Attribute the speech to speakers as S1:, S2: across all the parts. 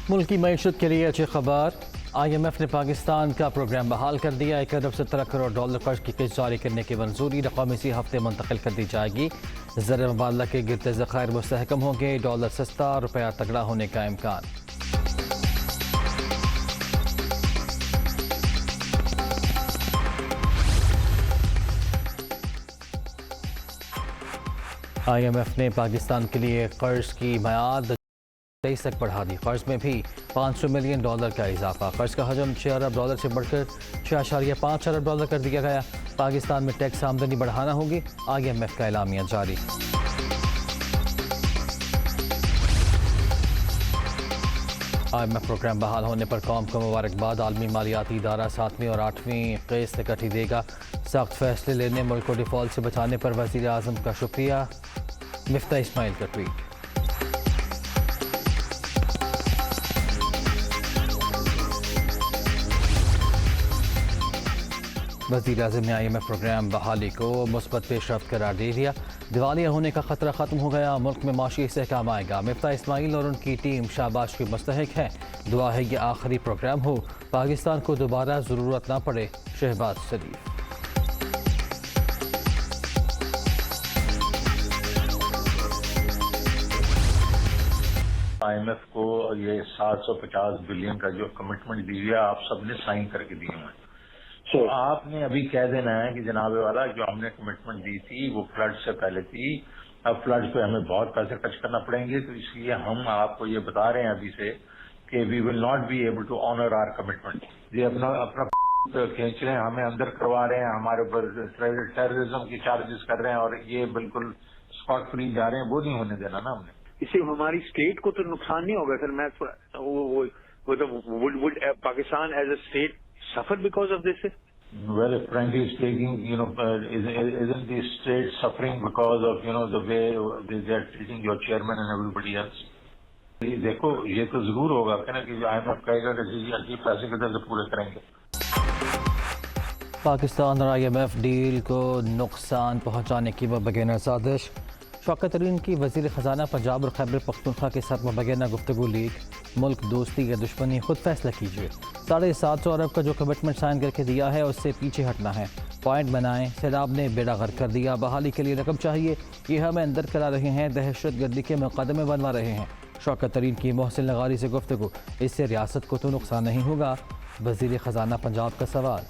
S1: ملکی معیشت کے لیے اچھی خبر، آئی ایم ایف نے پاکستان کا پروگرام بحال کر دیا۔ 1 ارب 17 کروڑ ڈالر قرض کی قسط جاری کرنے کی منظوری رقم اسی ہفتے منتقل کر دی جائے گی۔ زر مبادلہ کے گرتے ذخائر مستحکم ہوں گے، ڈالر سستا، روپیہ تگڑا ہونے کا امکان۔ آئی ایم ایف نے پاکستان کے لیے قرض کی میعاد 23 تک بڑھا دی۔ قرض میں بھی $500 ملین کا اضافہ۔ قرض کا حجم 6 ارب ڈالر سے بڑھ کر 6.5 ارب ڈالر کر دیا گیا۔ پاکستان میں ٹیکس آمدنی بڑھانا ہوگی، آئی ایم ایف کا اعلامیہ جاری۔ آئی ایم ایف پروگرام بحال ہونے پر قوم کو مبارکباد۔ عالمی مالیاتی ادارہ 7ویں اور 8ویں قسط اکٹھی دے گا۔ سخت فیصلے لینے، ملک کو ڈیفالٹ سے بچانے پر وزیر اعظم کا شکریہ، مفتاح اسماعیل کا ٹویٹ۔ وزیر اعظم نے آئی ایم ایف پروگرام بحالی کو مثبت پیش رفت قرار دے دیا۔ دیوالیہ ہونے کا خطرہ ختم ہو گیا، ملک میں معاشی استحکام آئے گا۔ مفتاح اسماعیل اور ان کی ٹیم شاباش کی مستحق ہے۔ دعا ہے یہ آخری پروگرام ہو، پاکستان کو دوبارہ ضرورت نہ پڑے، شہباز شریف۔
S2: آئی ایم ایف کو یہ 750 بلین کا جو کمٹمنٹ دی ہے آپ سب نے سائن کر کے دیے ہیں، تو آپ نے ابھی کہہ دینا ہے کہ جناب والا جو ہم نے کمٹمنٹ دی تھی وہ فلڈ سے پہلے تھی، اب فلڈ پہ ہمیں بہت پیسے خرچ کرنا پڑیں گے، تو اس لیے ہم آپ کو یہ بتا رہے ہیں ابھی سے کہ we will not be able to honour our commitment. یہ اپنا کھینچ رہے ہیں، ہمیں اندر کروا رہے ہیں، ہمارے اوپر ٹیررزم کی چارجز کر رہے ہیں، اور یہ بالکل اسپاٹ فری جا رہے ہیں، وہ نہیں ہونے دینا نا ہم نے۔
S3: اس سے ہماری اسٹیٹ کو تو نقصان نہیں ہوگا سر؟ میں پاکستان ایز اے اسٹیٹ سفر because of this?
S2: Well, frankly speaking, isn't the state suffering because of, the way they are treating your chairman and everybody else? دیکھو یہ تو ضرور ہوگا کہ نا کہ آئی ایم ایف کہے گا کہ جی پیسے کدھر سے پورے کریں گے۔
S1: پاکستان اور آئی ایم ایف ڈیل کو نقصان پہنچانے کی مبینہ سازش۔ شوکت ترین کی وزیر خزانہ پنجاب اور خیبر پختونخوا کے ساتھ مبینہ گفتگو لیک۔ ملک دوستی یا دشمنی خود فیصلہ کیجیے۔ 750 ارب کا جو کمٹمنٹ سائن کر کے دیا ہے اس سے پیچھے ہٹنا ہے، پوائنٹ بنائیں۔ سیلاب نے بیڑا غرق کر دیا، بحالی کے لیے رقم چاہیے، یہ ہمیں اندر کرا رہے ہیں، دہشت گردی کے مقدمے بنوا رہے ہیں۔ شوکت ترین کی محسن لغاری سے گفتگو، اس سے ریاست کو تو نقصان نہیں ہوگا؟ وزیر خزانہ پنجاب کا سوال۔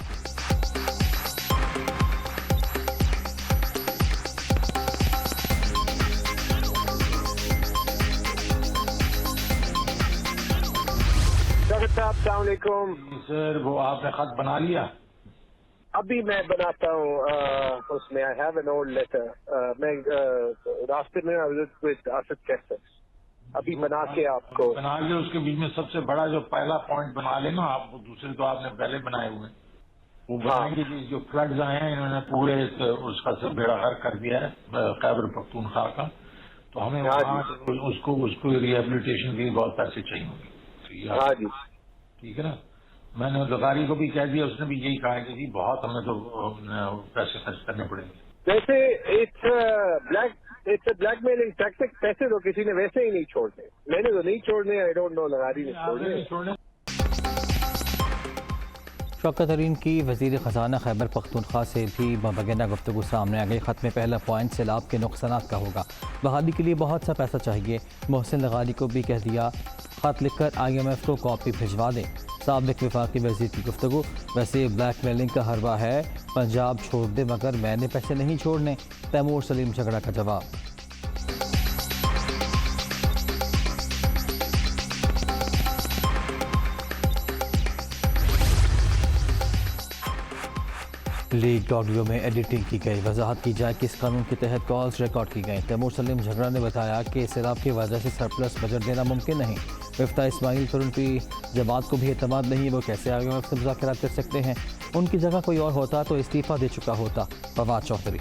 S4: السلام علیکم
S2: سر، وہ آپ نے خط بنا لیا؟
S4: ابھی میں بناتا ہوں اس میں I have an old letter, میں راستے میں آصف کیسر ابھی بنا کے آپ کو
S2: بنا لیا۔ اس کے بیچ میں سب سے بڑا جو پہلا پوائنٹ بنا لینا آپ، دوسرے تو آپ نے پہلے بنائے ہوئے، وہ بنائیں گے کہ جو فلڈز آئے ہیں انہوں نے پورے اس کا بیڑا غرق کر دیا ہے خیبر پختونخوا کا، تو ہمیں اس کو ریہیبلیٹیشن کے لیے بہت پیسے چاہیے ہوں گے۔
S4: ہاں جی
S2: ٹھیک ہے نا، میں نے لغاری کو بھی کہہ دیا، اس نے بھی یہی کہا کہ جی بہت ہمیں تو پیسے خرچ کرنے پڑیں گے۔
S4: ویسے اٹس بلیک میلنگ ٹیکٹک، پیسے تو کسی نے ویسے ہی نہیں چھوڑنے، میں نے تو نہیں چھوڑنے، آئی ڈونٹ نو لغاری نے چھوڑنے۔
S1: شوکت ترین کی وزیر خزانہ خیبر پختونخوا سے بھی مبینہ گفتگو سامنے آ گئی۔ خط میں پہلا پوائنٹ سیلاب کے نقصانات کا ہوگا، بحالی کے لیے بہت سا پیسہ چاہیے۔ محسن لغاری کو بھی کہہ دیا خط لکھ کر آئی ایم ایف کو کاپی بھجوا دیں۔ سابق وفاقی وزیر کی گفتگو، ویسے بلیک میلنگ کا حربہ ہے، پنجاب چھوڑ دے مگر میں نے پیسے نہیں چھوڑنے، تیمور سلیم جھگڑا کا جواب۔ لیکڈ آڈیو میں ایڈیٹنگ کی گئی، وضاحت کی جائے کس قانون کے تحت کالز ریکارڈ کی گئیں۔ تیمور سلیم جھگڑا نے بتایا کہ سیلاب کی وجہ سے سرپلس بجٹ دینا ممکن نہیں۔ مفتاح اسماعیل پر ان کی جماعت کو بھی اعتماد نہیں، وہ کیسے آئی ایم ایف سے مذاکرات کر سکتے ہیں؟ ان کی جگہ کوئی اور ہوتا تو استعفیٰ دے چکا ہوتا۔ فواد چودھری۔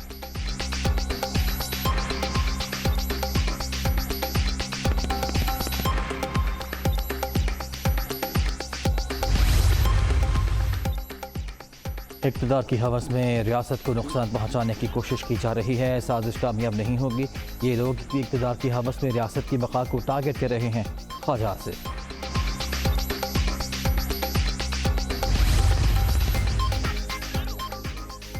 S1: اقتدار کی ہوس میں ریاست کو نقصان پہنچانے کی کوشش کی جا رہی ہے، سازش کامیاب نہیں ہوگی۔ یہ لوگ اقتدار کی ہوس میں ریاست کی بقا کو ٹارگٹ کر رہے ہیں۔ خواجہ سے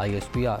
S1: ISPR।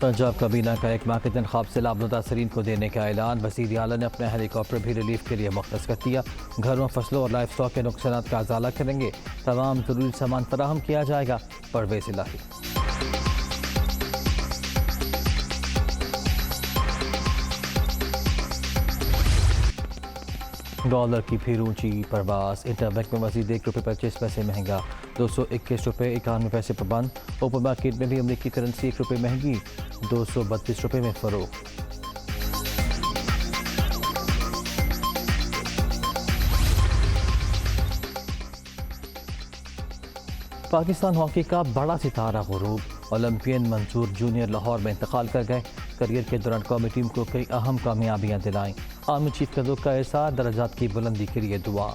S1: پنجاب کابینہ کا ایک ماہ کے تنخواہ سے لاب متاثرین کو دینے کا اعلان، وزیر اعلیٰ نے اپنا ہیلی کاپٹر بھی ریلیف کے لیے مختص کر دیا۔ گھروں، فصلوں اور لائف اسٹاک کے نقصانات کا ازالہ کریں گے، تمام ضروری سامان فراہم کیا جائے گا۔ پرویز الہی۔ ڈالر کی پھر اونچی پرواز، انٹر بینک میں مزید ₹1.25 مہنگا، 221 روپے 91 پیسے پر بند۔ اوپن مارکیٹ میں بھی امریکی کرنسی ₹1 مہنگی، 232 روپے میں فروخت۔ پاکستان ہاکی کا بڑا ستارہ غروب، اولمپئن منصور جونیئر لاہور میں انتقال کر گئے۔ کریئر کے دوران قومی ٹیم کو کئی اہم کامیابیاں دلائیں۔ آرمی چیف کا دکھ کا احساس، درجات کی بلندی کے لیے دعا۔